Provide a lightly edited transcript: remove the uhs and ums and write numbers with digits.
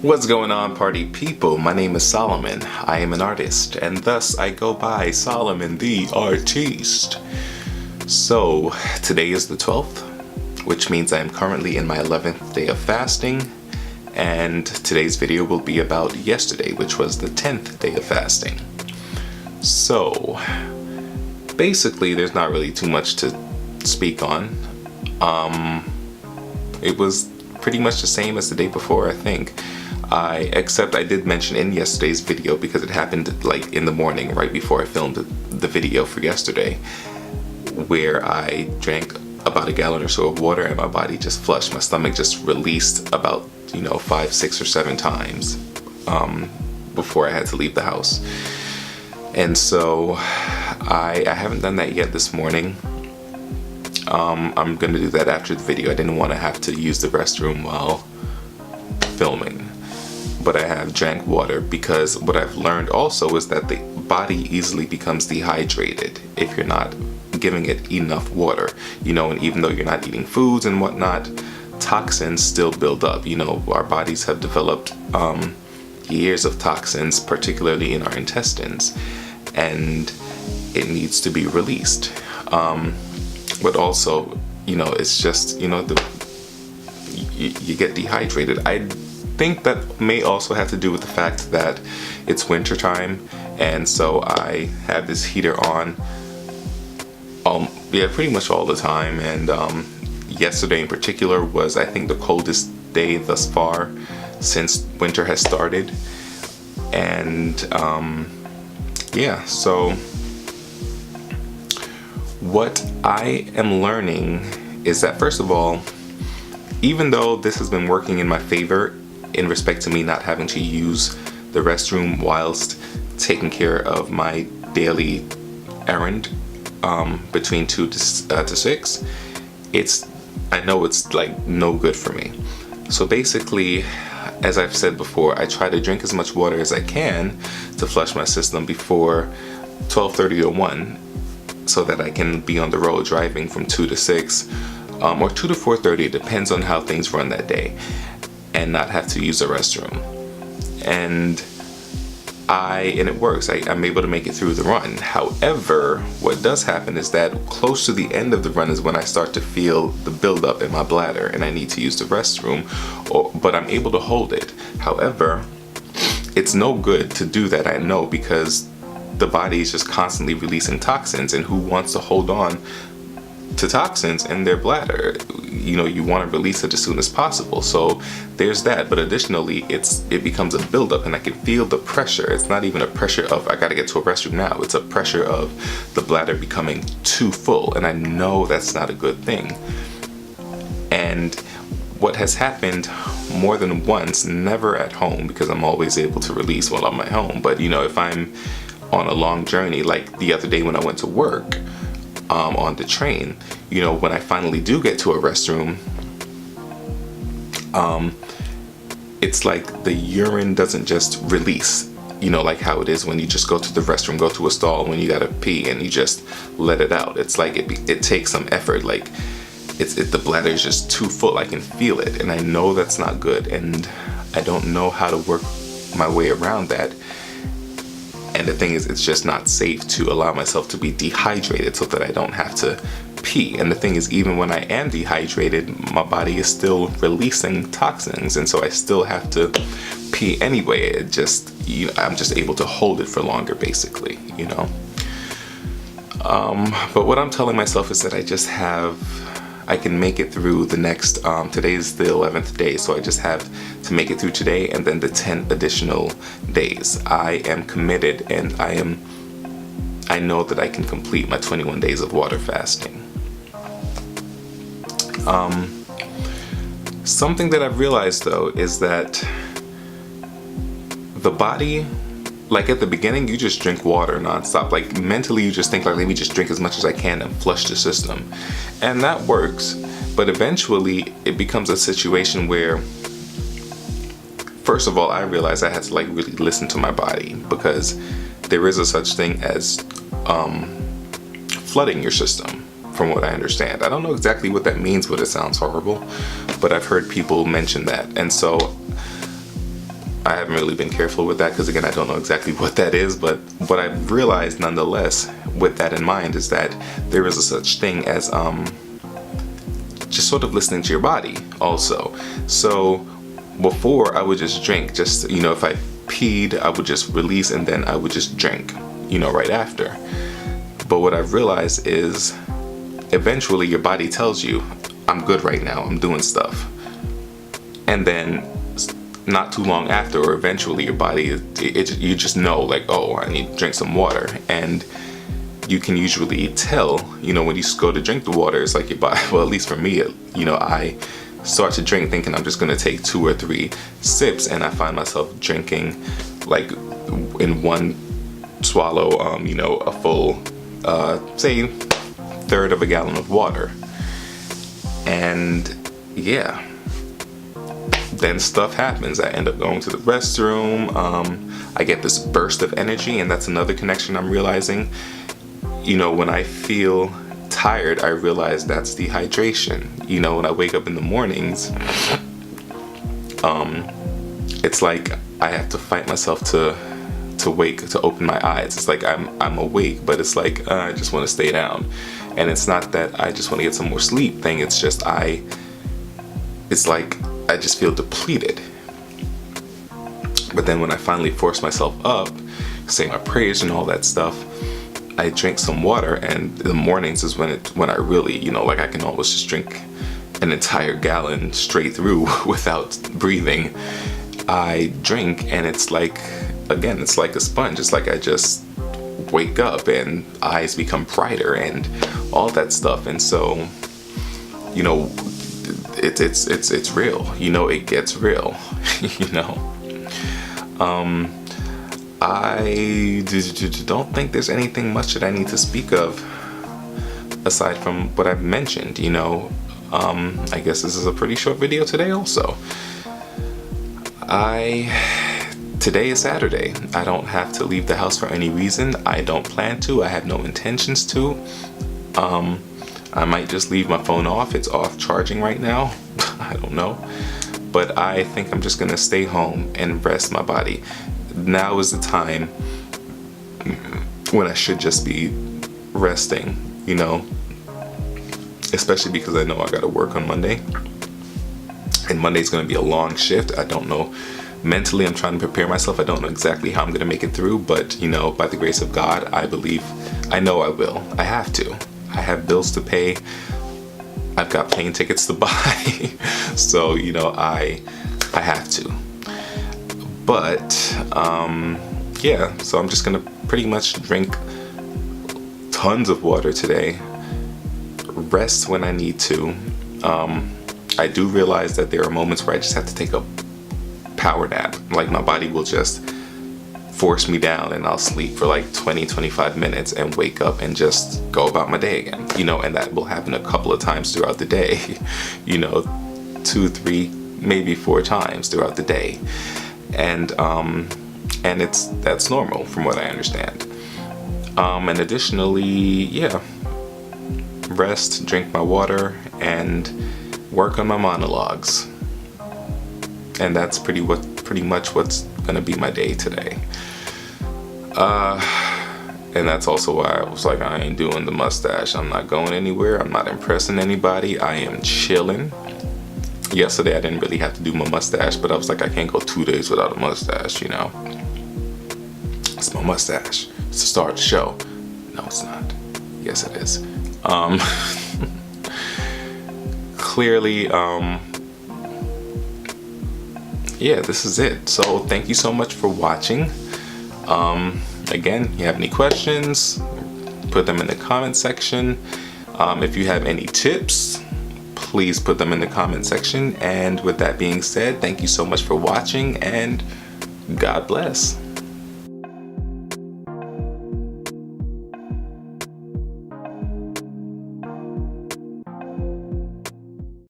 What's going on, party people? My name is Solomon. I am an artist, and thus I go by Solomon the Artiste. So, today is the 12th, which means I am currently in my 11th day of fasting, and today's video will be about yesterday, which was the 10th day of fasting. So, basically, there's not really too much to speak on. It was pretty much the same as the day before, I think. Except I did mention in yesterday's video, because it happened like in the morning right before I filmed the video for yesterday, where I drank about a gallon or so of water and my body just flushed. My stomach just released about 5, 6, or 7 times before I had to leave the house. And so I haven't done that yet this morning. I'm gonna do that after the video. I didn't want to have to use the restroom while filming, but I have drank water because what I've learned also is that the body easily becomes dehydrated if you're not giving it enough water, and even though you're not eating foods and whatnot, toxins still build up. Our bodies have developed years of toxins, particularly in our intestines, and it needs to be released. But also, it's just, you get dehydrated. I think that may also have to do with the fact that it's winter time, and so I have this heater on pretty much all the time. And yesterday in particular was, I think, the coldest day thus far since winter has started. And so what I am learning is that, first of all, even though this has been working in my favor in respect to me not having to use the restroom whilst taking care of my daily errand between 2 to 6, I know it's like no good for me. So basically, as I've said before, I try to drink as much water as I can to flush my system before 12:30 or 1, so that I can be on the road driving from 2 to 6 or 2 to 4:30, it depends on how things run that day, and not have to use the restroom. And it works. I'm able to make it through the run. However, what does happen is that close to the end of the run is when I start to feel the buildup in my bladder and I need to use the restroom, but I'm able to hold it. However, it's no good to do that, I know, because the body is just constantly releasing toxins, and who wants to hold on to toxins in their bladder? You want to release it as soon as possible. So there's that. But additionally, it becomes a buildup, and I can feel the pressure. It's not even a pressure of I gotta get to a restroom now. It's a pressure of the bladder becoming too full, and I know that's not a good thing. And what has happened more than once, never at home because I'm always able to release while I'm at home, but if I'm on a long journey, like the other day when I went to work on the train, when I finally do get to a restroom, it's like the urine doesn't just release, like how it is when you just go to the restroom, go to a stall when you gotta pee and you just let it out. It's like it takes some effort, like the bladder is just too full. I can feel it, and I know that's not good, and I don't know how to work my way around that. And the thing is, it's just not safe to allow myself to be dehydrated so that I don't have to pee. And the thing is, even when I am dehydrated, my body is still releasing toxins, and so I still have to pee anyway. I'm just able to hold it for longer, basically, But what I'm telling myself is that I can make it through the next, today's the 11th day, so I just have to make it through today and then the 10 additional days. I am committed, and I know that I can complete my 21 days of water fasting. Something that I've realized though is that the body, like at the beginning, you just drink water nonstop. Like mentally, you just think like, let me just drink as much as I can and flush the system. And that works. But eventually it becomes a situation where, first of all, I realized I had to really listen to my body, because there is a such thing as flooding your system, from what I understand. I don't know exactly what that means, but it sounds horrible. But I've heard people mention that. And so I haven't really been careful with that because, again, I don't know exactly what that is. But what I've realized nonetheless with that in mind is that there is a such thing as just sort of listening to your body also. So before, I would just drink, just, you know, if I peed, I would just release and then I would just drink, you know, right after. But what I've realized is eventually your body tells you, I'm good right now, I'm doing stuff. And then not too long after, or eventually your body, you just know, like, oh, I need to drink some water. And you can usually tell, you know, when you go to drink the water, it's like your body, well, at least for me, you know, I start to drink thinking I'm just going to take 2 or 3 sips, and I find myself drinking like in one swallow, you know, a full, say, 1/3 of a gallon of water. And yeah, then stuff happens. I end up going to the restroom. I get this burst of energy, and that's another connection I'm realizing. You know, when I feel tired, I realize that's dehydration. You know, when I wake up in the mornings, it's like I have to fight myself to open my eyes. It's like I'm awake, but it's like I just want to stay down. And it's not that I just want to get some more sleep thing. It's just it's like I just feel depleted. But then when I finally force myself up, say my prayers and all that stuff, I drink some water, and the mornings is when I really, you know, like I can almost just drink an entire gallon straight through without breathing. I drink, and it's like, again, it's like a sponge. It's like I just wake up and eyes become brighter and all that stuff. And so, you know, it's real. You know, it gets real. You know. I don't think there's anything much that I need to speak of aside from what I've mentioned, you know. I guess this is a pretty short video today also. Today is Saturday. I don't have to leave the house for any reason. I don't plan to. I have no intentions to. I might just leave my phone off. It's off charging right now. I don't know. But I think I'm just gonna stay home and rest my body. Now is the time when I should just be resting, you know, especially because I know I gotta work on Monday, and Monday's gonna be a long shift. I don't know, mentally I'm trying to prepare myself. I don't know exactly how I'm gonna make it through, but you know, by the grace of God, I know I will. I have to. I have bills to pay. I've got plane tickets to buy. So, you know, I have to. But yeah, so I'm just gonna pretty much drink tons of water today, rest when I need to. I do realize that there are moments where I just have to take a power nap. Like my body will just force me down and I'll sleep for like 20-25 minutes and wake up and just go about my day again, you know. And that will happen a couple of times throughout the day, you know, 2, 3, maybe 4 times throughout the day. And that's normal from what I understand. And additionally, yeah, rest, drink my water, and work on my monologues. And that's pretty much what's gonna be my day today. And that's also why I was like, I ain't doing the mustache. I'm not going anywhere. I'm not impressing anybody. I am chilling. Yesterday I didn't really have to do my mustache, but I was like, I can't go 2 days without a mustache, you know. It's my mustache. It's the star of the show. No, it's not. Yes, it is. Clearly, yeah, this is it. So thank you so much for watching. Again, you have any questions, put them in the comment section. If you have any tips, please put them in the comment section. And with that being said, thank you so much for watching, and God bless.